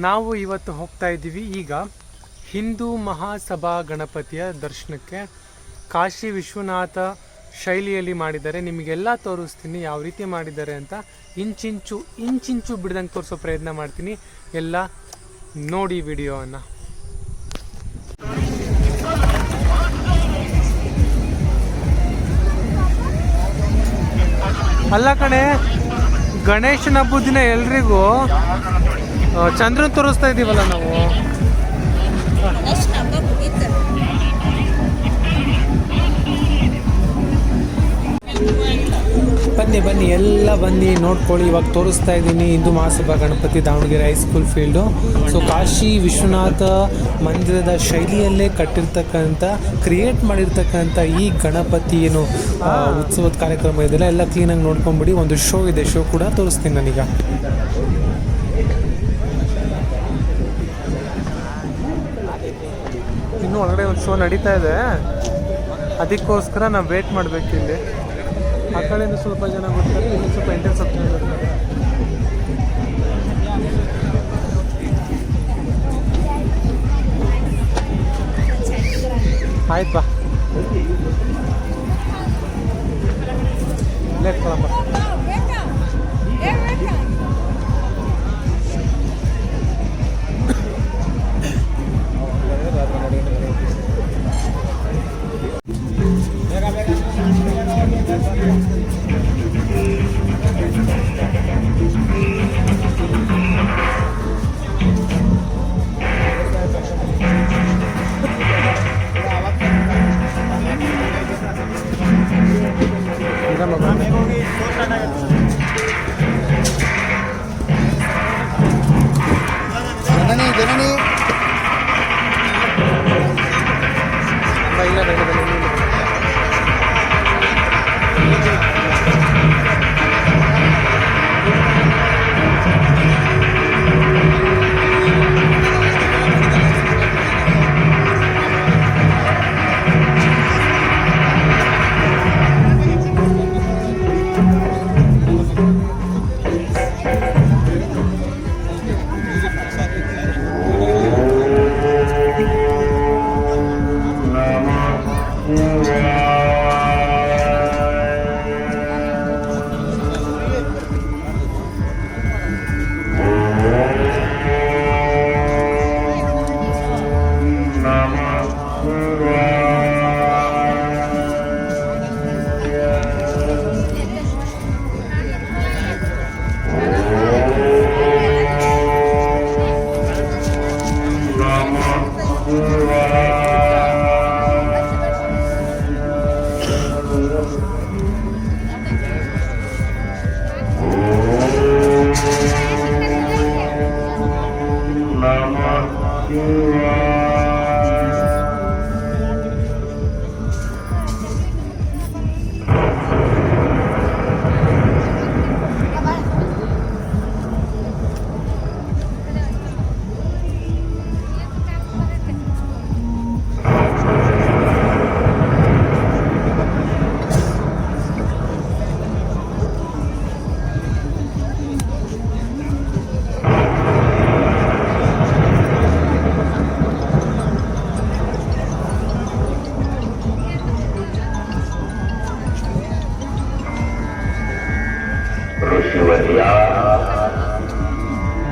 ನಾವು ಇವತ್ತು ಹೋಗ್ತಾ ಇದ್ದೀವಿ ಈಗ ಹಿಂದೂ ಮಹಾಸಭಾ ಗಣಪತಿಯ ದರ್ಶನಕ್ಕೆ. ಕಾಶಿ ವಿಶ್ವನಾಥ ಶೈಲಿಯಲ್ಲಿ ಮಾಡಿದ್ದಾರೆ. ನಿಮಗೆಲ್ಲ ತೋರಿಸ್ತೀನಿ ಯಾವ ರೀತಿ ಮಾಡಿದ್ದಾರೆ ಅಂತ. ಇಂಚಿಂಚು ಬಿಡ್ದಂಗೆ ತೋರಿಸೋ ಪ್ರಯತ್ನ ಮಾಡ್ತೀನಿ. ಎಲ್ಲ ನೋಡಿ ವಿಡಿಯೋವನ್ನು. ಅಲ್ಲ ಕಣೆ, ಗಣೇಶನ ಹಬ್ಬದ ದಿನ ಎಲ್ರಿಗೂ ಚಂದ್ರನ್ ತೋರಿಸ್ತಾ ಇದ್ದೀವಲ್ಲ ನಾವು. ಬನ್ನಿ ಎಲ್ಲ ಬನ್ನಿ ನೋಡ್ಕೊಳ್ಳಿ. ಇವಾಗ ತೋರಿಸ್ತಾ ಇದ್ದೀನಿ Hindu Mahasabha Ganapati, Davanagere high school field. So Kashi Vishwanath ಮಂದಿರದ ಶೈಲಿಯಲ್ಲೇ ಕಟ್ಟಿರ್ತಕ್ಕಂಥ, ಕ್ರಿಯೇಟ್ ಮಾಡಿರ್ತಕ್ಕಂಥ ಈ ಗಣಪತಿ ಏನು ಉತ್ಸವದ ಕಾರ್ಯಕ್ರಮ ಇದೆಲ್ಲ ಎಲ್ಲ ಕ್ಲೀನಾಗಿ ನೋಡ್ಕೊಂಬಿಡಿ. ಒಂದು ಶೋ ಇದೆ, ಶೋ ಕೂಡ ತೋರಿಸ್ತೀನಿ ನಾನೀಗ. ಇನ್ನೂ ಒಳಗಡೆ ಒಂದು ಶೋ ನಡೀತಾ ಇದೆ, ಅದಕ್ಕೋಸ್ಕರ ನಾವು ವೇಟ್ ಮಾಡಬೇಕಿಲ್ಲಿ. ಆ ಕಡೆಯಿಂದ ಸ್ವಲ್ಪ ಜನ ಬರ್ತಾರೆ, ಇಲ್ಲಿ ಸ್ವಲ್ಪ ಇಂಟೆನ್ಸ್ ಆಗ್ತಾ ಬರ್ತಾರೆ. ಆಯ್ತು ಬಾ, ಲೇಟ್ ಕೊಡಮ್ಮ. ಜನನಿ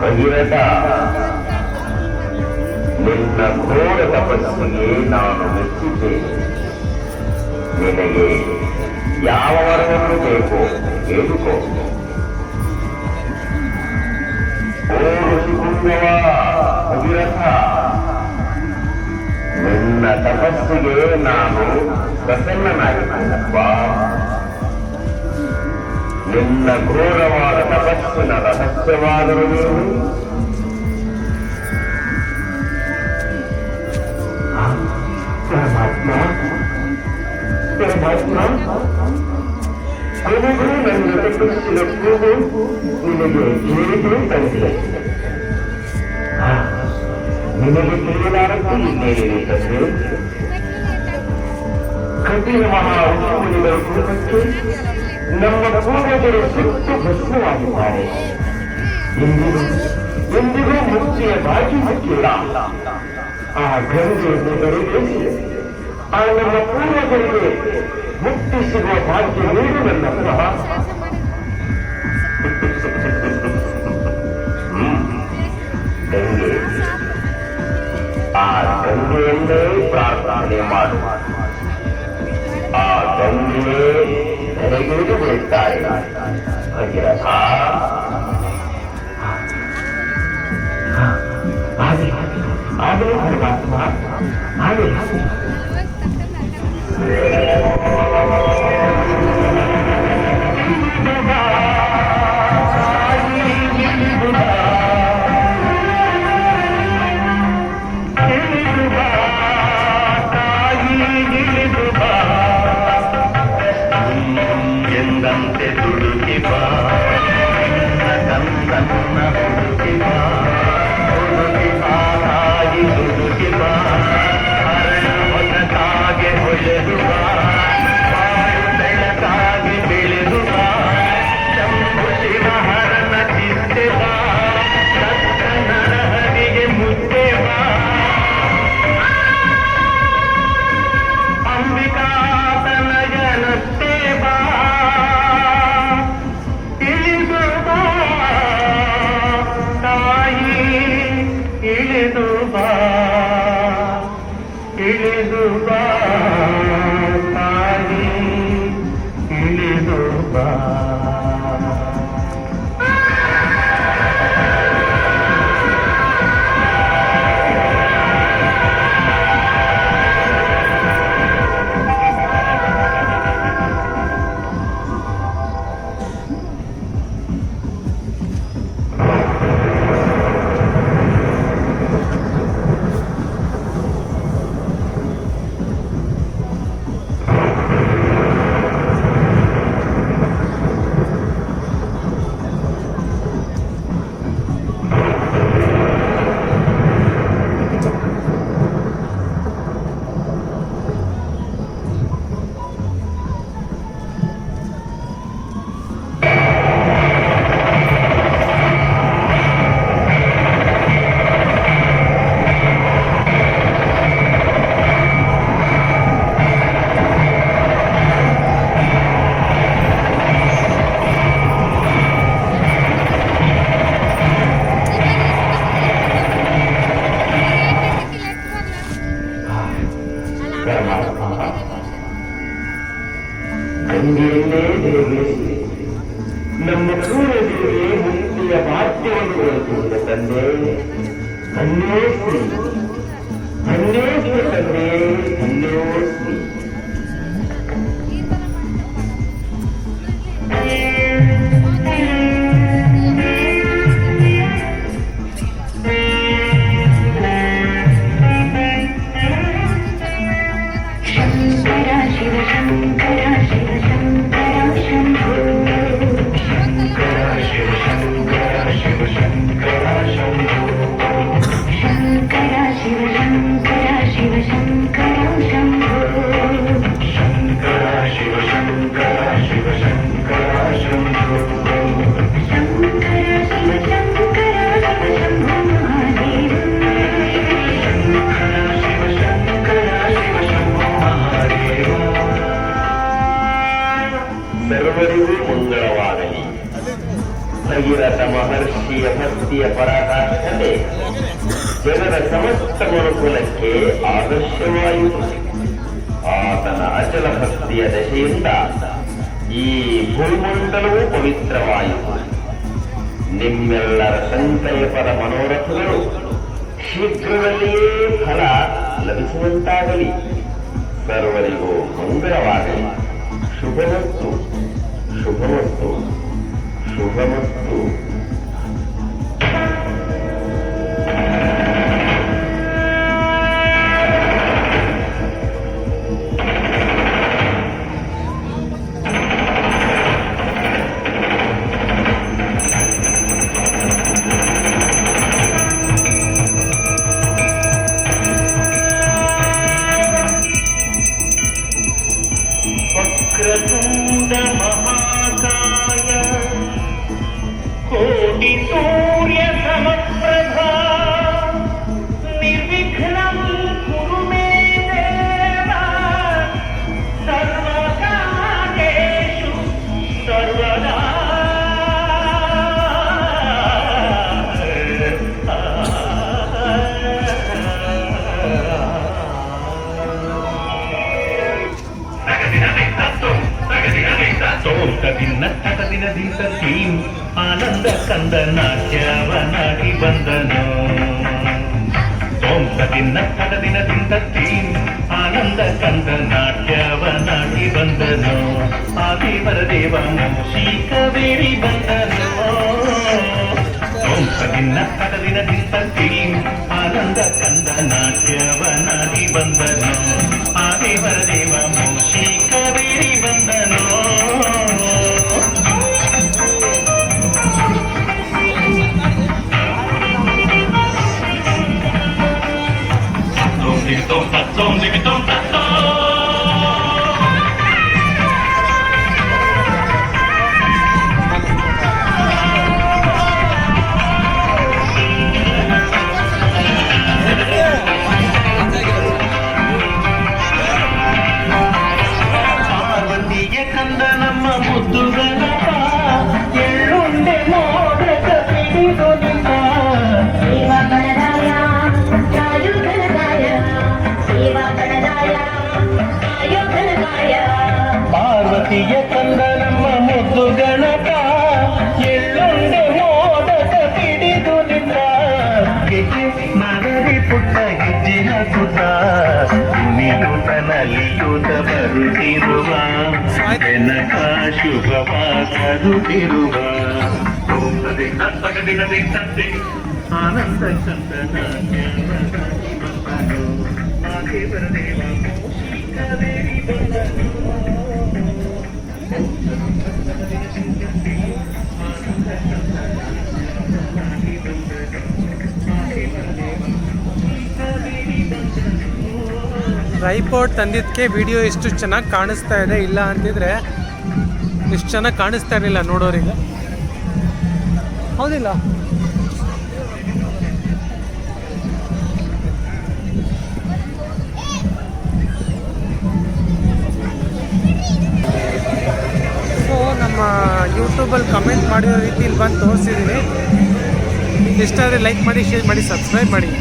ಭಗೀರಥ, ನಿನ್ನ ಘೋರ ತಪಸ್ಸಿಗೆ ನಾನು ಮೆಚ್ಚಿದ್ದೇನೆ. ನಿನಗೆ ಯಾವ ವರವನ್ನು ಬೇಕೋ ಕೇಳಿಕೋ. ಓ ಋಷಿಪುಂಗವ ಭಗೀರಥ, ನಿನ್ನ ತಪಸ್ಸಿಗೆ ನಾನು ಪ್ರಸನ್ನನಾಗಿದ್ದೇನಪ್ಪ. ನಿನ್ನ ಘೋರವಾದ ತಪಸ್ಸಿನ ರಹಸ್ಯವಾದರೂ ಪರಮಾತ್ಮ, ಕೊನೆಗೂ ನನ್ನ ತಪಸ್ಸಿನ ಕೂಗು ನಿನಗೆ ಹೇಗೆ ತಂದೆ? ನಿನಗೆ ತಿಳಿಯಲಾರದ್ದು ಇನ್ನೇನಿದೆ ತಂದೆ? ಕಠಿಣ ಮಹಾ ಉತ್ಸವಗಳ ಕುಟುಂಬಕ್ಕೆ ನಮ್ಮ ಪೂರ್ವಜರು ಸುಟ್ಟು ಭಸ್ಮವಾಗಿದ್ದಾರೆ. ಇಂದು ಎಂದಿಗೂ ಮುಕ್ತಿಯ ಬಾಕಿ ಮುಕ್ಕಿಲ್ಲ. ಆ ಗಂಗೆಯನ್ನು ಬರಿಬೇಸಿ ಆ ನಮ್ಮ ಪೂರ್ವಜರಿಗೆ ಮುಕ್ತಿ ಸಿಗುವ ಭಾಗ್ಯ ನೀಡುವಲ್ಲಪ್ಪ. ಗಂಗೆ, ಆ ಗಂಗೆಯನ್ನೇ ಪ್ರಾರ್ಥನೆ ಮಾಡುವ. ಆ ಗಂಗೆ ನೆರೆಗಿಳಿದು ಬಿಡುತ್ತಾರೆ. ಭಗೀರಥ, ಆಗಲೇ ಪರಮಾತ್ಮ, ಆಗಲೇ. ಎಂದಂತೆ ದುಡುಕಿ ಬಾ, ಕಂದನ್ನ ಹುಡುಕಿ ಬಾ, ಹುಡುಕಿ ಬಾ ತಾಯಿ ದುಡುಕಿ ಬಾ, ಹೊಸತಾಗೆ ಹೊಳೆದು ಬಾ, ಬಾಳು ಬೆಳಕಾಗಿ ಬೆಳೆದು ಬಾ, ಶಂಭು ಶಿವಹರನ ಚಿತ್ತೆ ಬಾ, ಸತ್ತ ನರಹರಿಗೆ ಮುತ್ತೆ ಬಾ, ಅಂಬಿಕಾ ತನಯನತ್ತೆ ಬಾ, ಇಳಿದು ಬಾ ತಾಯಿ, ಇಳಿದು ಬಾ, ಇಳಿದು ಬಾ ತಾಯಿ, ಇಳಿದು ಬಾ. ಗಂಗೆಯನ್ನೇ ದೇವಿಸಿ ನಮ್ಮ ಪೂರ್ವಜರಿಗೆ ಮುಕ್ತಿಯ ಭಾಗ್ಯವನ್ನು ಕೊಡುತ್ತಿದ್ದ ತಂದೆ, ಧನ್ಯೋಸ್ಮಿ, ಧನ್ಯೋಸ್ಮಿ ತಂದೆ, ಧನ್ಯೋಸ್ಮಿ. ಸರ್ವರಿಗೂ ಮಂಗಳವಾಗಲಿ. ಭಗೀರಥ ಮಹರ್ಷಿಯ ಭಕ್ತಿಯ ಪರಾಕಾಷ್ಠತೆ ಜನರ ಸಮಸ್ತ ಮನುಕುಲಕ್ಕೆ ಆದರ್ಶವಾಯಿತು. ಆತನ ಅಚಲ ಭಕ್ತಿಯ ದಶೆಯಿಂದ ಈ ಭೂಮಂಡಲವೂ ಪವಿತ್ರವಾಯಿತು. ನಿಮ್ಮೆಲ್ಲರ ಸಂಕಲ್ಪದ ಮನೋರಥಗಳು ಶೀಘ್ರದಲ್ಲಿಯೇ ಫಲ ಲಭಿಸುವಂತಾಗಲಿ. ಸರ್ವರಿಗೂ ಮಂಗಳವಾಗಲಿ. ಶುಭಮಸ್ತು, ಶುಭಮಸ್ತು, ಶುಭಮಸ್ತು. वक्रतुण्ड महाकाय ತದಿನ ತಕದಿನದಿಂದ ಕ್ಲೀನ್ ಆನಂದ ಕಂದ ನಾಟ್ಯವನಾಗಿ ಬಂದನು ಓಂ ತದಿನ ತಕದಿನದಿಂದ ಕ್ಲೀನ್ ಆನಂದ ಕಂದ ನಾಟ್ಯವನಾಗಿ ಬಂದನು ಆದಿವರ ದೇವ ಮೂಷಿಕವೇರಿ ಬಂದನು ಓಂ ತದಿನ ತಕದಿನದಿಂದ ಕ್ಲೀನ್ ಆನಂದ ಕಂದ ನಾಟ್ಯವನಾಗಿ ಬಂದನು ಆದಿವರ ದೇವ ಮೂಷಿಕವೇರಿ ಬಂದನು Tom, diggy, tom, ಪಾರ್ವತಿಗೆ ಕಂದ ನಮ್ಮ ಮುದ್ದುಗಳಪ್ಪ ಎಳ್ಳುಂಡೆ ಮೋದಕ ಪಿಡಿದು ನಿನ್ನ ಪಾರ್ವತಿಯ ಕಂದ ನಮ್ಮ ಮುದ್ದು ಗಣಕ ಎಳ್ಳುಂಡೆ ಮೋದಕ ಹಿಡಿದು ನಿನ್ನ ನಗರಿ ಪುಟ್ಟ ಹೆಜ್ಜಿನ ಸುತ ಕುಣಿಯೂತ ನಲಿಯೂತ ಬರುತ್ತಿರುವ ಬೆನಕ ಶುಭವ ಕರುತ್ತಿರುವ ದಿನದಂತೆ ಆನಂದ ಚಂದನ ದೇವರ ದೇವ ಮೂಷಿಕವೇರಿ ಬಂದನು ಟ್ರೈಪಾಡ್ ತಂದಿದ್ದಕ್ಕೆ ವಿಡಿಯೋ ಎಷ್ಟು ಚೆನ್ನಾಗಿ ಕಾಣಿಸ್ತಾ ಇದೆ, ಇಲ್ಲ ಅಂತಿದ್ರೆ ಎಷ್ಟು ಚೆನ್ನಾಗಿ ಕಾಣಿಸ್ತಾ ಇರಲಿಲ್ಲ ನೋಡೋರಿಗೆ, ಹೌದಿಲ್ಲ? ಸೊ ನಮ್ಮ ಯೂಟ್ಯೂಬಲ್ಲಿ ಕಮೆಂಟ್ ಮಾಡಿರೋ ರೀತಿ ಇಲ್ಲಿ ಬಂದು ತೋರಿಸಿದ್ದೀನಿ. ಇಷ್ಟ ಆದರೆ ಲೈಕ್ ಮಾಡಿ, ಶೇರ್ ಮಾಡಿ, ಸಬ್ಸ್ಕ್ರೈಬ್ ಮಾಡಿ.